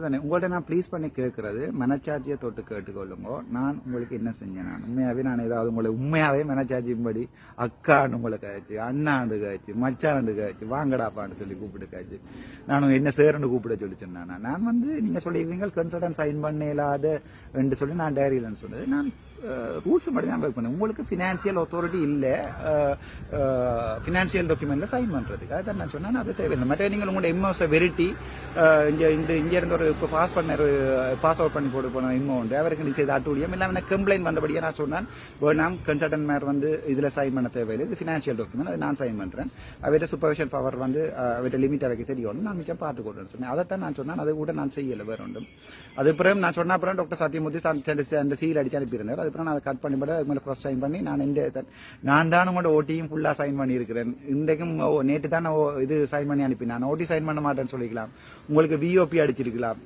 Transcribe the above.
உங்கள்ட்ட நான் ப்ளீஸ் பண்ணி கேட்கறது மனச்சாட்சியை தொட்டு கேட்டுக்கொள்ளுங்க. நான் உங்களுக்கு என்ன செஞ்சேன்? நான் ஏதாவது உங்களை உண்மையாவே மனச்சாட்சியும்படி அக்கான்னு உங்களை காய்ச்சி, அண்ணாண்டு காய்ச்சி, மச்சாண்டு காய்ச்சி, வாங்கடாப்பான்னு சொல்லி கூப்பிட்டு காய்ச்சி, நானும் என்ன சேரன்னு கூப்பிட சொல்லி சொன்னேன். நான் நீங்க சொல்லியிருக்கீங்க கன்சல்டன் சைன் பண்ண இல்லாத என்று சொல்லி நான் டைரியிலன்னு சொன்னது. நான் ரூல்ஸ் மட்டும் தான் ஒர்க் பண்ணேன். உங்களுக்கு பினான்சியல் அத்தாரிட்டி இல்லை பினான்சியல் டாக்குமெண்ட்ல சைன் பண்றதுக்கு. அதான் நான் சொன்னேன் அது தேவையில்லை. மற்ற நீங்கள் உங்களோட எம்ஓஸை வெரிட்டி இங்க இருந்து ஒரு பாஸ் அவுட் பண்ணி போட்டு போன எம்ஓண்ட் அவருக்கு நீ செய்த அட்டூழியம் இல்லாம கம்ப்ளைண்ட் வந்தபடியே நான் சொன்னேன் வேணாம் கன்சல்டன்ட் மேர் இதுல சைன் பண்ண தேவையில்லை, இது பினான்சியல் டாக்குமெண்ட், அது நான் சைன் பண்றேன், அவர்கிட்ட சூப்பர்விஷன் பவர் அவர்கிட்ட லிமிட் அவைக்கு தெரியும், நான் மிச்சம் பார்த்து கொடுறேன்னு சொன்னேன். அதைத்தான் நான் சொன்னேன். அதை கூட நான் செய்யல வேற ஒன்றும். அது பிறகு நான் சொன்ன அப்புறம் டாக்டர் சத்தியமூர்த்தி அந்த சீல் அடிச்சு அனுப்பியிருந்தார். அதுக்கப்புறம் நான் அதை கட் பண்ணிவிட அது மேலே க்ராஸ் சைன் பண்ணி நான் தான் உங்களோட ஓட்டியும் ஃபுல்லா சைன் பண்ணி இருக்கிறேன். இன்றைக்கும் நேற்று தான் இது சைன் பண்ணி அனுப்பினேன். ஓட்டி சைன் பண்ண மாட்டேன்னு சொல்லிக்கலாம், உங்களுக்கு விஓபி அடிச்சிருக்கலாம்.